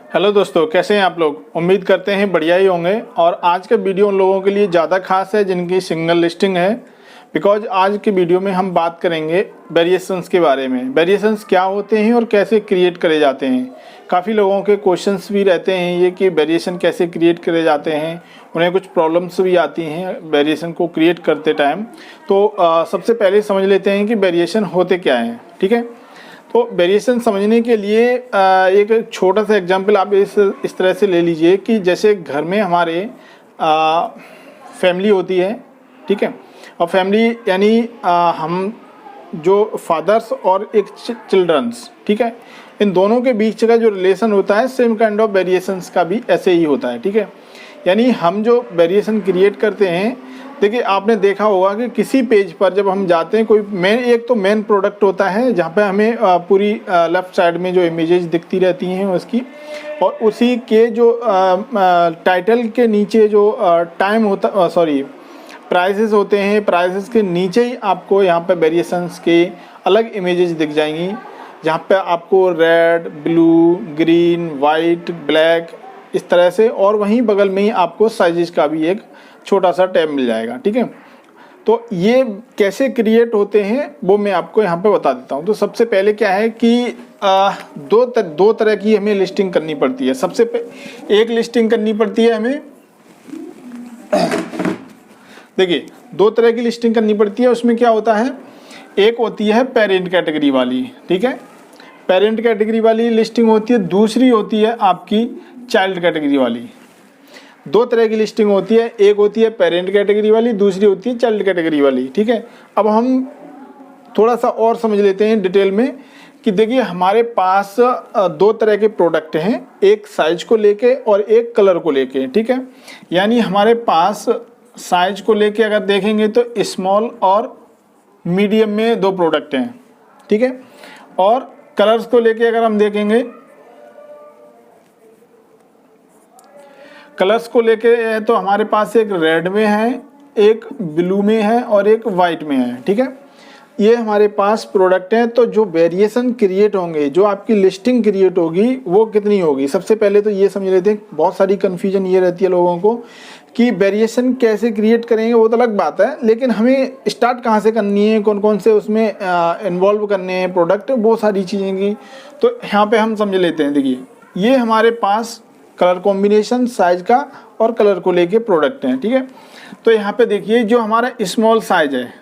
Hello दोस्तों, कैसे हैं आप लोग। उम्मीद करते हैं बढ़िया ही होंगे। और आज का वीडियो उन लोगों के लिए ज़्यादा खास है जिनकी सिंगल लिस्टिंग है, बिकॉज आज के वीडियो में हम बात करेंगे वेरिएशंस के बारे में। वेरिएशंस क्या होते हैं और कैसे क्रिएट करे जाते हैं। काफ़ी लोगों के क्वेश्चंस भी रहते हैं ये कि वेरिएशन कैसे क्रिएट करे जाते हैं, उन्हें कुछ प्रॉब्लम्स भी आती हैं वेरिएशन को क्रिएट करते टाइम। तो सबसे पहले समझ लेते हैं कि वेरिएशन होते क्या हैं। ठीक है, तो वेरिएशन समझने के लिए एक छोटा सा एग्जांपल आप इस तरह से ले लीजिए कि जैसे घर में हमारे फैमिली होती है। ठीक है, और फैमिली यानी हम जो फादर्स और एक चिल्ड्रंस, ठीक है, इन दोनों के बीच का जो रिलेशन होता है सेम काइंड ऑफ वेरिएशंस का भी ऐसे ही होता है। ठीक है, यानी हम जो वेरिएशन क्रिएट करते हैं, देखिए आपने देखा होगा कि किसी पेज पर जब हम जाते हैं कोई एक तो मेन प्रोडक्ट होता है जहाँ पे हमें पूरी लेफ़्ट साइड में जो इमेजेस दिखती रहती हैं उसकी, और उसी के जो टाइटल के नीचे जो टाइम होता प्राइसेस होते हैं, प्राइसेस के नीचे ही आपको यहाँ पे वेरिएशंस के अलग इमेजेस दिख जाएंगी, जहाँ पे आपको red, blue, green, white, black इस तरह से, और वहीं बगल में ही आपको साइजेस का भी एक छोटा सा टैब मिल जाएगा। ठीक है, तो ये कैसे क्रिएट होते हैं वो मैं आपको यहाँ पे बता देता हूँ। तो सबसे पहले क्या है कि दो तरह की हमें लिस्टिंग करनी पड़ती है। एक लिस्टिंग करनी पड़ती है हमें, देखिए दो तरह की लिस्टिंग करनी पड़ती है। उसमें क्या होता है, एक होती है पेरेंट कैटेगरी वाली। ठीक है, पेरेंट कैटेगरी वाली लिस्टिंग होती है, दूसरी होती है आपकी चाइल्ड कैटेगरी वाली। दो तरह की लिस्टिंग होती है, एक होती है पेरेंट कैटेगरी वाली, दूसरी होती है चाइल्ड कैटेगरी वाली। ठीक है, अब हम थोड़ा सा और समझ लेते हैं डिटेल में कि देखिए हमारे पास दो तरह के प्रोडक्ट हैं, एक साइज को लेके और एक कलर को लेके। ठीक है, यानी हमारे पास साइज को लेके अगर देखेंगे तो स्मॉल और मीडियम में दो प्रोडक्ट हैं। ठीक है, और कलर्स को लेके अगर हम देखेंगे, कलर्स को लेके तो हमारे पास एक रेड में है, एक ब्लू में है और एक वाइट में है। ठीक है, ये हमारे पास प्रोडक्ट हैं। तो जो वेरिएशन क्रिएट होंगे, जो आपकी लिस्टिंग क्रिएट होगी वो कितनी होगी, सबसे पहले तो ये समझ लेते हैं। बहुत सारी कन्फ्यूजन ये रहती है लोगों को कि वेरिएशन कैसे क्रिएट करेंगे, वो तो अलग बात है, लेकिन हमें स्टार्ट कहाँ से करनी है, कौन कौन से उसमें इन्वॉल्व करने हैं प्रोडक्ट, वो सारी चीज़ें की तो यहाँ पे हम समझ लेते हैं। देखिए ये हमारे पास कलर कॉम्बिनेशन, साइज का और कलर को लेके प्रोडक्ट हैं। ठीक है, तो यहाँ पे देखिए जो हमारा स्मॉल साइज है,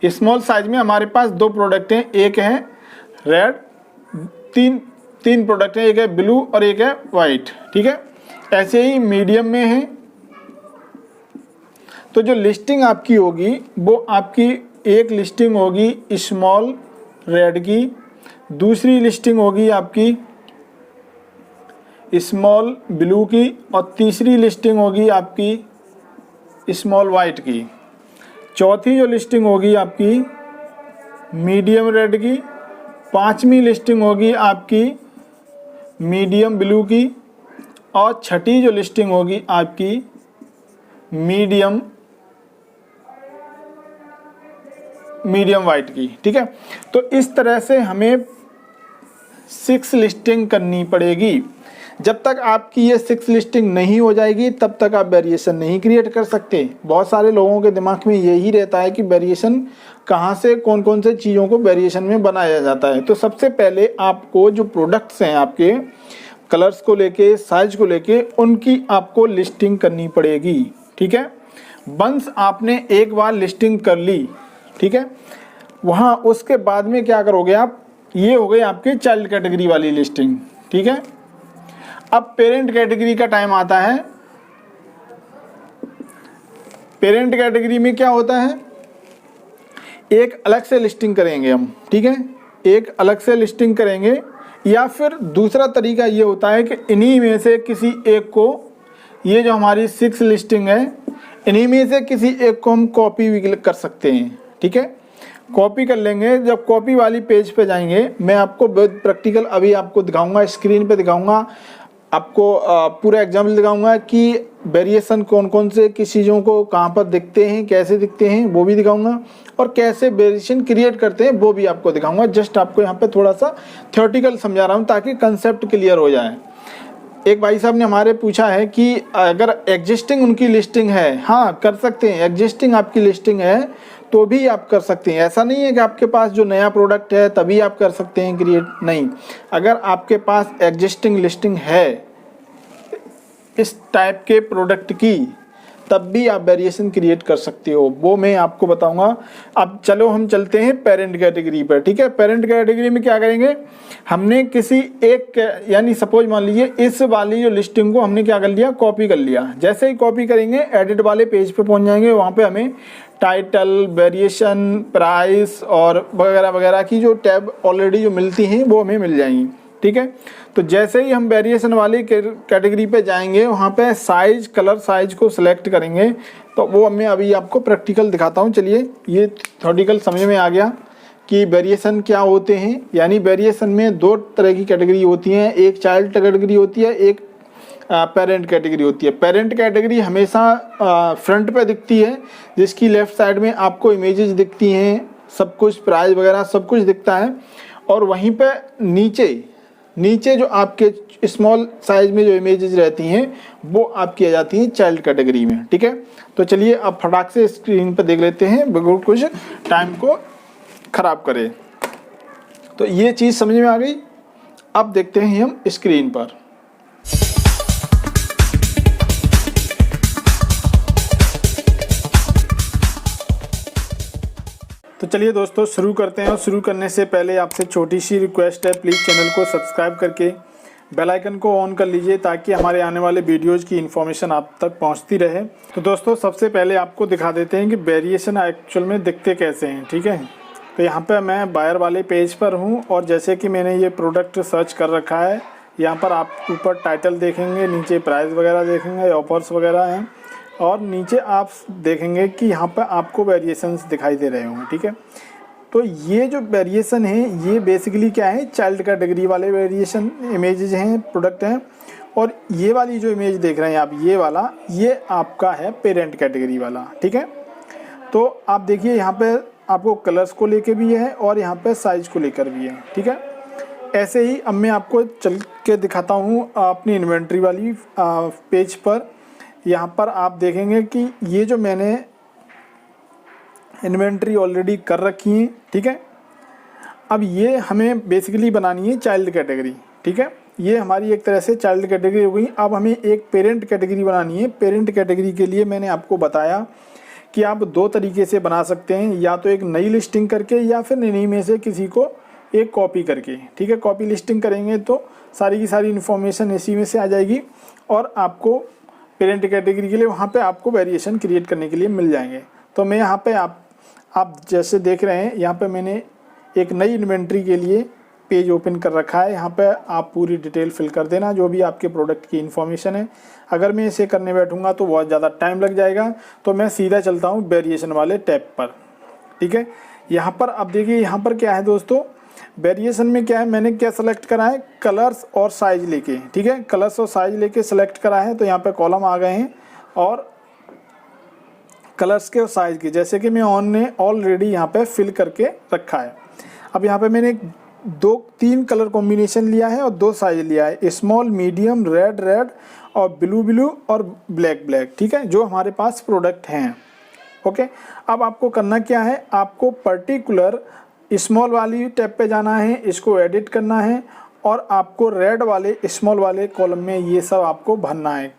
स्मॉल साइज में हमारे पास दो प्रोडक्ट हैं, एक है रेड, तीन प्रोडक्ट हैं, एक है ब्लू और एक है वाइट। ठीक है, ऐसे ही मीडियम में है। तो जो लिस्टिंग आपकी होगी वो आपकी एक लिस्टिंग होगी स्मॉल रेड की, दूसरी लिस्टिंग होगी आपकी स्मॉल ब्लू की, और तीसरी लिस्टिंग होगी आपकी स्मॉल वाइट की, चौथी जो लिस्टिंग होगी आपकी मीडियम रेड की, पांचवी लिस्टिंग होगी आपकी मीडियम ब्लू की, और छठी जो लिस्टिंग होगी आपकी मीडियम वाइट की। ठीक है, तो इस तरह से हमें 6 लिस्टिंग करनी पड़ेगी। जब तक आपकी ये 6 लिस्टिंग नहीं हो जाएगी तब तक आप वेरिएशन नहीं क्रिएट कर सकते। बहुत सारे लोगों के दिमाग में यही रहता है कि वेरिएशन कहाँ से, कौन कौन से चीज़ों को वेरिएशन में बनाया जाता है। तो सबसे पहले आपको जो प्रोडक्ट्स हैं आपके कलर्स को लेके, साइज को लेके, उनकी आपको लिस्टिंग करनी पड़ेगी। ठीक है, वंस आपने एक बार लिस्टिंग कर ली, ठीक है, वहाँ उसके बाद में क्या करोगे आप, ये हो गई आपकी चाइल्ड कैटेगरी वाली लिस्टिंग। ठीक है, अब पेरेंट कैटेगरी का टाइम आता है। पेरेंट कैटेगरी में क्या होता है, एक अलग से लिस्टिंग करेंगे हम। ठीक है, एक अलग से लिस्टिंग करेंगे, या फिर दूसरा तरीका ये होता है कि इन्हीं में से किसी एक को, ये जो हमारी 6 लिस्टिंग है, इन्हीं में से किसी एक को हम कॉपी भी कर सकते हैं। ठीक है, कॉपी कर लेंगे। जब कॉपी वाली पेज पे जाएंगे, मैं आपको प्रैक्टिकल अभी आपको दिखाऊंगा, स्क्रीन पे दिखाऊंगा, आपको पूरा एग्जाम्पल दिखाऊंगा कि वेरिएशन कौन कौन से किस चीज़ों को कहाँ पर दिखते हैं, कैसे दिखते हैं वो भी दिखाऊंगा, और कैसे वेरिएशन क्रिएट करते हैं वो भी आपको दिखाऊंगा। जस्ट आपको यहाँ पे थोड़ा सा थ्योरेटिकल समझा रहा हूँ ताकि कंसेप्ट क्लियर हो जाए। एक भाई साहब ने हमारे पूछा है कि अगर एग्जिस्टिंग उनकी लिस्टिंग है, हाँ कर सकते हैं, एग्जिस्टिंग आपकी लिस्टिंग है तो भी आप कर सकते हैं। ऐसा नहीं है कि आपके पास जो नया प्रोडक्ट है तभी आप कर सकते हैं क्रिएट, नहीं। अगर आपके पास एग्जिस्टिंग लिस्टिंग है इस टाइप के प्रोडक्ट की तब भी आप वेरिएशन क्रिएट कर सकते हो, वो मैं आपको बताऊंगा। अब चलो हम चलते हैं पेरेंट कैटेगरी पर, ठीक है। पेरेंट कैटेगरी में क्या करेंगे, हमने किसी एक, यानी सपोज मान लीजिए इस वाली जो लिस्टिंग को हमने क्या कर लिया, कॉपी कर लिया। जैसे ही कॉपी करेंगे एडिट वाले पेज पे पहुंच जाएंगे, वहाँ पे हमें टाइटल, वेरिएशन, प्राइस और वगैरह वगैरह की जो टैब ऑलरेडी जो मिलती हैं वो हमें मिल जाएंगी, ठीक है। तो जैसे ही हम वेरिएशन वाली कैटेगरी पे जाएंगे वहाँ पे साइज, कलर साइज को सिलेक्ट करेंगे, तो वो मैं अभी आपको प्रैक्टिकल दिखाता हूँ। चलिए, ये थ्योरेटिकल समझ में आ गया कि वेरिएशन क्या होते हैं। यानी वेरिएशन में दो तरह की कैटेगरी होती हैं, एक चाइल्ड कैटेगरी होती है, एक पेरेंट कैटेगरी होती है। पेरेंट कैटेगरी हमेशा फ्रंट पे दिखती है, जिसकी लेफ्ट साइड में आपको इमेजेस दिखती हैं, सब कुछ प्राइस वगैरह सब कुछ दिखता है। और वहीं पे नीचे जो आपके स्मॉल साइज में जो इमेजेस रहती हैं वो आपकी आ जाती हैं चाइल्ड कैटेगरी में, ठीक है। तो चलिए अब फटाक से स्क्रीन पर देख लेते हैं बगैर कुछ टाइम को ख़राब करें। तो ये चीज़ समझ में आ गई। अब देखते हैं हम स्क्रीन पर। तो चलिए दोस्तों शुरू करते हैं, और शुरू करने से पहले आपसे छोटी सी रिक्वेस्ट है, प्लीज़ चैनल को सब्सक्राइब करके बेल आइकन को ऑन कर लीजिए ताकि हमारे आने वाले वीडियोज़ की इन्फॉर्मेशन आप तक पहुंचती रहे। तो दोस्तों सबसे पहले आपको दिखा देते हैं कि वेरिएशन एक्चुअल में दिखते कैसे हैं, ठीक है। तो यहाँ पर मैं बायर वाले पेज पर हूँ, और जैसे कि मैंने ये प्रोडक्ट सर्च कर रखा है, यहाँ पर आप ऊपर टाइटल देखेंगे, नीचे प्राइस वगैरह देखेंगे, ऑफर्स वगैरह हैं, और नीचे आप देखेंगे कि यहाँ पर आपको वेरिएशंस दिखाई दे रहे होंगे, ठीक है। तो ये जो वेरिएशन है ये बेसिकली क्या है, चाइल्ड कैटेगरी वाले वेरिएशन इमेजेस हैं, प्रोडक्ट हैं। और ये वाली जो इमेज देख रहे हैं आप, ये वाला, ये आपका है पेरेंट कैटेगरी वाला, ठीक है। तो आप देखिए यहाँ पे आपको कलर्स को लेके भी है और यहाँ पे साइज को लेकर भी है, ठीक है। ऐसे ही अब मैं आपको चल के दिखाता हूँ अपनी इन्वेंट्री वाली पेज पर। यहाँ पर आप देखेंगे कि ये जो मैंने इन्वेंट्री ऑलरेडी कर रखी है, ठीक है। अब ये हमें बेसिकली बनानी है चाइल्ड कैटेगरी, ठीक है। ये हमारी एक तरह से चाइल्ड कैटेगरी हो गई। अब हमें एक पेरेंट कैटेगरी बनानी है। पेरेंट कैटेगरी के लिए मैंने आपको बताया कि आप दो तरीके से बना सकते हैं, या तो एक नई लिस्टिंग करके या फिर इन्हीं में से किसी को एक कॉपी करके, ठीक है। कॉपी लिस्टिंग करेंगे तो सारी की सारी इन्फॉर्मेशन इसी में से आ जाएगी, और आपको पेरेंट कैटेगरी के लिए वहाँ पे आपको वेरिएशन क्रिएट करने के लिए मिल जाएंगे। तो मैं यहाँ पे आप जैसे देख रहे हैं, यहाँ पे मैंने एक नई इन्वेंट्री के लिए पेज ओपन कर रखा है। यहाँ पे आप पूरी डिटेल फिल कर देना, जो भी आपके प्रोडक्ट की इन्फॉर्मेशन है। अगर मैं इसे करने बैठूँगा तो बहुत ज़्यादा टाइम लग जाएगा, तो मैं सीधा चलता हूँ वेरिएशन वाले टैब पर, ठीक है। यहाँ पर अब देखिए, यहाँ पर क्या है दोस्तों, वेरिएशन में क्या है, मैंने क्या सेलेक्ट करा है, कलर्स और साइज लेके, ठीक है। कलर्स और साइज लेके सेलेक्ट करा है, तो यहाँ पे कॉलम आ गए हैं, और कलर्स के और साइज के, जैसे कि मैं ऑलरेडी यहाँ पे फिल करके रखा है। अब यहाँ पे मैंने 2-3 कलर कॉम्बिनेशन लिया है और 2 साइज लिया है, स्मॉल, मीडियम, रेड और ब्लू और ब्लैक, ठीक है, जो हमारे पास प्रोडक्ट हैं, ओके। अब आपको करना क्या है, आपको पर्टिकुलर स्मॉल वाली टैब पे जाना है, इसको एडिट करना है, और आपको रेड वाले स्मॉल वाले कॉलम में ये सब आपको भरना है।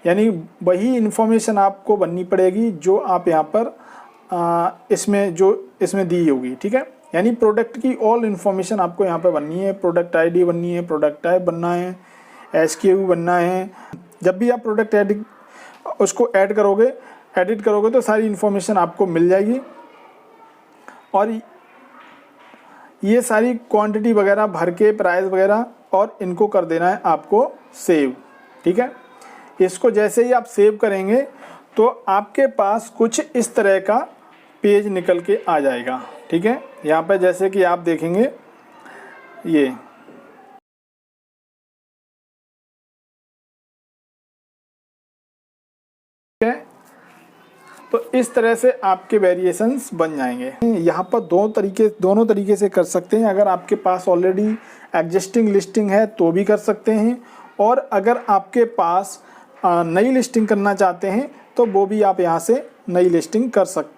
यानी वही इन्फॉर्मेशन आपको भरनी पड़ेगी जो आप यहाँ पर इसमें दी होगी, ठीक है। यानी प्रोडक्ट की ऑल इन्फॉर्मेशन आपको यहाँ पे बननी है। प्रोडक्ट आईडी बननी है, प्रोडक्ट टाइप बनना है, SKU बनना है। जब भी आप प्रोडक्ट उसको एडिट करोगे तो सारी इन्फॉर्मेशन आपको मिल जाएगी, और ये सारी क्वांटिटी वगैरह भर के प्राइस वगैरह, और इनको कर देना है आपको सेव, ठीक है। इसको जैसे ही आप सेव करेंगे तो आपके पास कुछ इस तरह का पेज निकल के आ जाएगा, ठीक है। यहाँ पे जैसे कि आप देखेंगे ये, ठीक है। तो इस तरह से आपके वेरिएशंस बन जाएंगे। यहाँ पर दोनों तरीके से कर सकते हैं। अगर आपके पास ऑलरेडी एग्जिस्टिंग लिस्टिंग है तो भी कर सकते हैं, और अगर आपके पास नई लिस्टिंग करना चाहते हैं तो वो भी आप यहाँ से नई लिस्टिंग कर सकते हैं।